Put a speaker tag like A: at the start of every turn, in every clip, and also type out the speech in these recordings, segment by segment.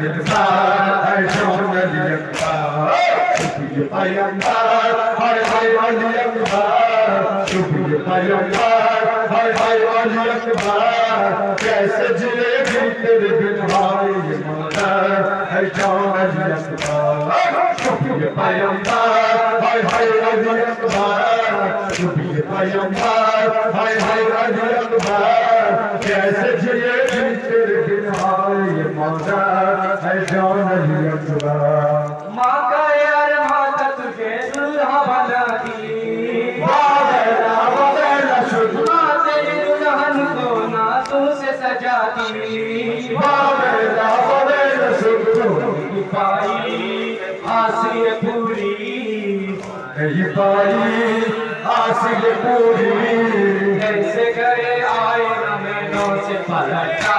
A: है जौन अली अकबर शुक्रिया पैगंबर हाय हाय अली अकबर शुक्रिया पैगंबर हाय हाय अली अकबर कैसे जिएगी तेरे बिन भाई ये मौला है जौन अली अकबर शुक्रिया पैगंबर हाय हाय अली अकबर शुक्रिया पैगंबर हाय हाय अली अकबर कैसे जिएगी तेरे बिन भाई ये मौला है जौन अली अकबर
B: माँ का यार माता तुझे दुल्हा बना दी
A: बाबेला शुद्ध
B: माँ तेरी दुल्हन को नाजों से सजा दी
A: बाबेला शुद्ध
B: पाई हासिल पूरी
A: नहीं पाई हासिल पूरी
B: कैसे गए आए न मैनों से पलटा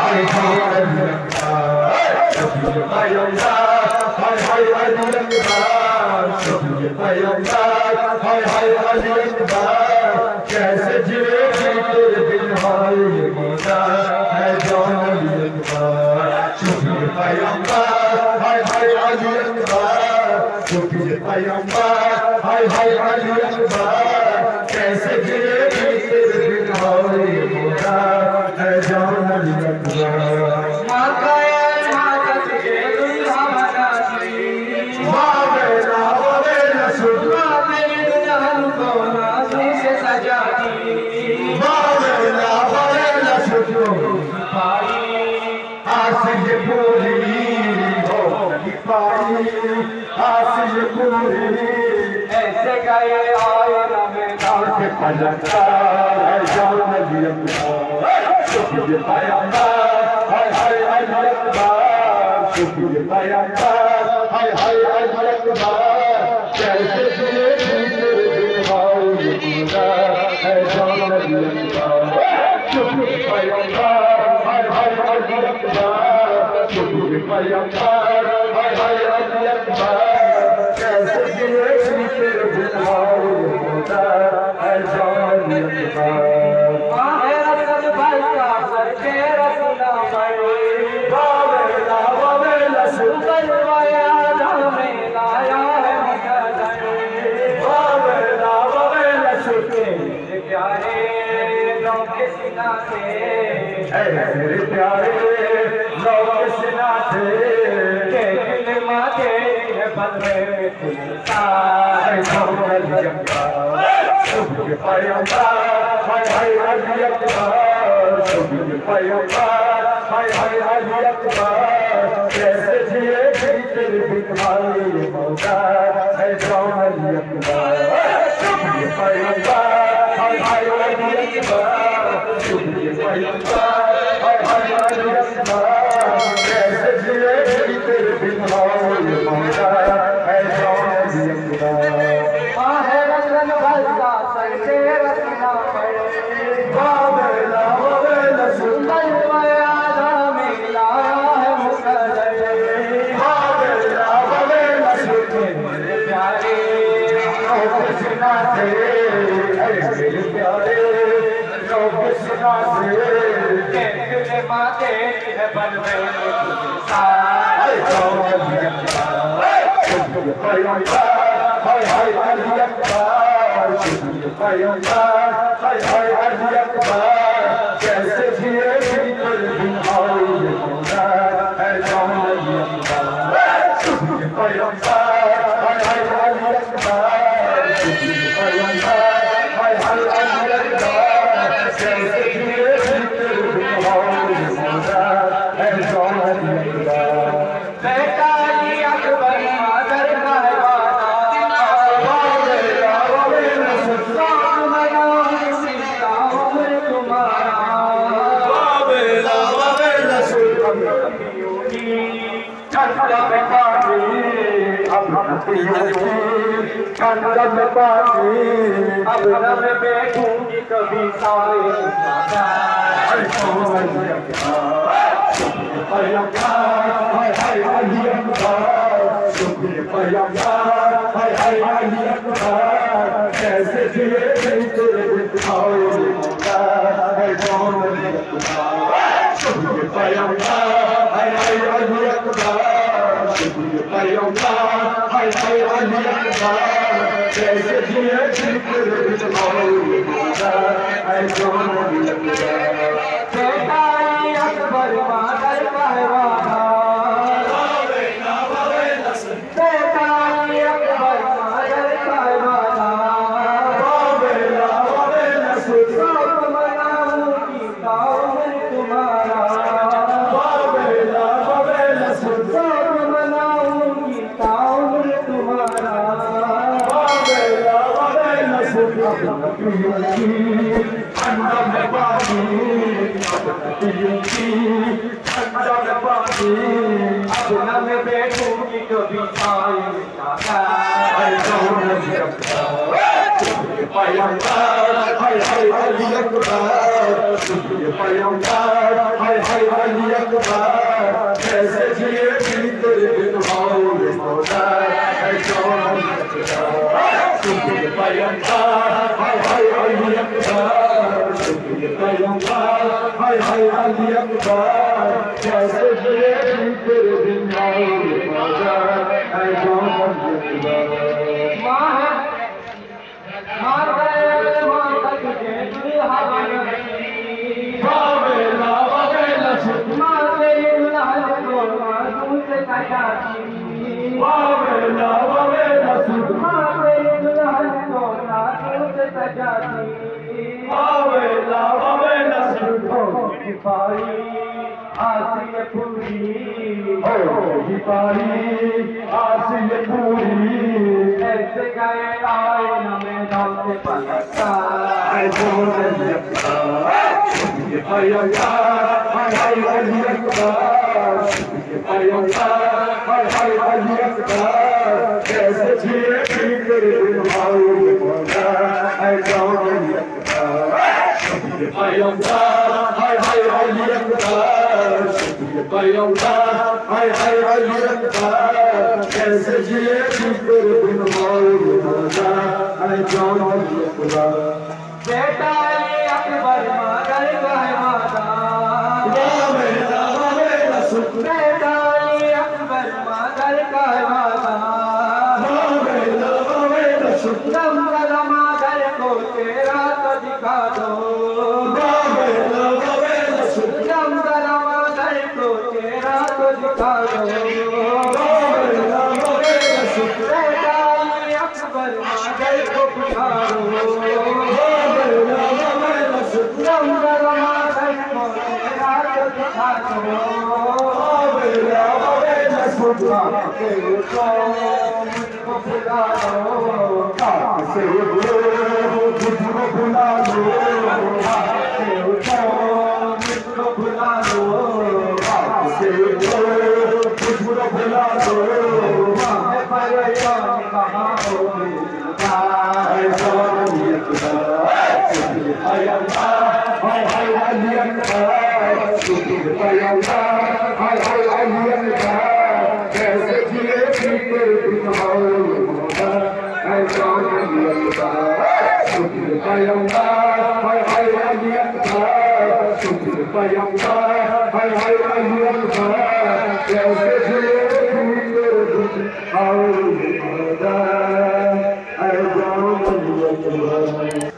A: हाय हाय अली अकबर शुक्रिया पैगंबर हाय हाय अली अकबर शुक्रिया पैगंबर हाय हाय अली अकबर कैसे जिएगी तेरे बिन भाई ये मौला है जौन अली अकबर शुक्रिया पैगंबर हाय हाय अली अकबर शुक्रिया पैगंबर हाय हाय अली अकबर कैसे जिएगी तेरे बिन भाई ये मौला है जौन अली अकबर
B: माँ का यार माता तुझे दुल्हा बना दी
A: बाबेला शुद्ध
B: माँ तेरी दुल्हन को नाजों से सजा दी
A: बाबेला शुद्ध
B: पाई
A: हासिल पूरी हो नहीं पाई हासिल पूरी
B: ऐसे गए आए न मैदान
A: के पलटा है जौन अली अकबर शुक्रिया पैगंबर हाय हाय अली अकबर शुक्रिया पैगंबर हाय हाय अली अकबर कैसे जिएगी तेरे बिन भाई ये मौला है जौन अली अकबर शुक्रिया पैगंबर हाय हाय अली अकबर शुक्रिया पैगंबर हाय हाय अली अकबर कैसे जिएगी तेरे बिन भाई ये मौला है जौन अली अकबर
B: माहे रसल भरता सर के रसना पड़े
A: बाबेला शुद्ध
B: करवाया में लाया है मगम
A: बाबेला शुद्ध
B: मेरे प्यारे लोग के सीना से
A: मेरे प्यारे लोग सिना थे
B: के दिल माथे है बंदे में तुलसा
A: हाय जौन अली अकबर शुक्रिया पैगंबर हाय हाय अली अकबर शुक्रिया पैगंबर हाय हाय अली अकबर कैसे जिएगी तेरे बिन भाई ये मौला है जौन अली अकबर शुक्रिया पैगंबर हाय हाय अली अकबर शुक्रिया पैगंबर हाय हाय अली अकबर कैसे जिएगी तेरे बिन भाई ये मौला है जौन अली अकबर
B: माहे रसल भरता सर के रसना पड़े
A: बाबेला शुद्ध
B: करवाया में लाया है मुकद्दर
A: बाबेला शुद्ध
B: मेरे प्यारे
A: लोग सिना थे मेरे प्यारे लोग सिना थे
B: के दिल माथे है बंदे में तुलसा
A: हाय जौन अली अकबर शुक्रिया पैगंबर हाय हाय अली अकबर शुक्रिया पैगंबर हाय हाय अली अकबर कैसे जिएगी तेरे बिन भाई ये मौला है जौन अली अकबर शुक्रिया पैगंबर हाय हाय अली अकबर शुक्रिया पैगंबर हाय हाय अली अकबर कैसे जिएगी तेरे बिन भाई ये मौला है जौन अली अकबर
B: बेटा जी अकबर मादर कहवाना
A: बाबेला शुद्ध
B: साथ मनाओ सीता उम्र तुम्हारा
A: बाबेला शुद्ध चंदन पानी अब चंदन पानी
B: अब न मैं बैठूंगी कभी सारे
A: हाय जौन अली अकबर शुक्रिया पैगंबर हाय हाय अली अकबर शुक्रिया पैगंबर हाय हाय अली अकबर कैसे जिएगी तेरे बिन भाई ये मौला है जौन अली अकबर शुक्रिया पैगंबर हाय हाय Ali Akbar Payambar, hay hay Ali Akbar, कैसे जिए जिक्र बिचौलिया, है सोनारी अकबर।
B: बेटाई अकबर मादर कहवाना, बेटाई अकबर मादर कहवाना, सब मनाऊंगी ताउम्र तुम्हारा, सब मनाऊंगी ताउम्र तुम्हारा। अब न मैं बैठूंगी कभी आई
A: Payambar, hay hay Ali Akbar, Payambar, hay hay Ali Akbar, कैसे जिए जिक्र बिचौलिया, है Sonari Akbar. Payambar, hay hay Ali Akbar, Payambar, hay hay Ali Akbar, कैसे जिए जिक्र बिचौलिया, है सोनारी अकबर।
B: मार गए माता तुझे दुल्हा बनती,
A: बाबेला बाबेला
B: मार गई दुल्हन को मासूम से कटाती,
A: बाबेला बाबेला
B: मार गई दुल्हन को मासूम से कटाती।
A: बाबेला बाबेला
B: सिपाही आसिय पूरी,
A: सिपाही आसिय पूरी,
B: ऐसे गए आए न मैदान से पलटता,
A: है Sonari Akbar. Payambar, hay hay Ali Akbar, Payambar, hay hay Ali Akbar, कैसे जिए जिक्र बिचौलिया, है Sonari Akbar. Payambar, hay hay Ali Akbar, Payambar, hay hay Ali Akbar, कैसे जिए जिक्र बिचौलिया, है सोनारी अकबर।
B: बेटाई अकबर मादर कहवाना, बेटाई अकबर मादर कहवाना, दम दम मादर को तेरा तो दिखा दो, दम दम मादर को तेरा तो दिखा दो। बेटाई अकबर मादर को पुकारो, दम दम मादर को तेरा तो दिखा दो। मुझको बुला लो,
A: मुझको बुला लो,
B: मुझको बुला लो,
A: मुझको बुला लो,
B: मैं परेशान कहाँ हो
A: है Sonari Akbar. Payambar, hay hay Ali Akbar, Payambar, hay hay Ali Akbar, कैसे जिए जिक्र बिचौलिया, है Sonari Akbar. Payambar, hay hay Ali Akbar, Payambar, hay hay Ali Akbar, कैसे जिए जिक्र बिचौलिया, है सोनारी अकबर।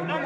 C: No,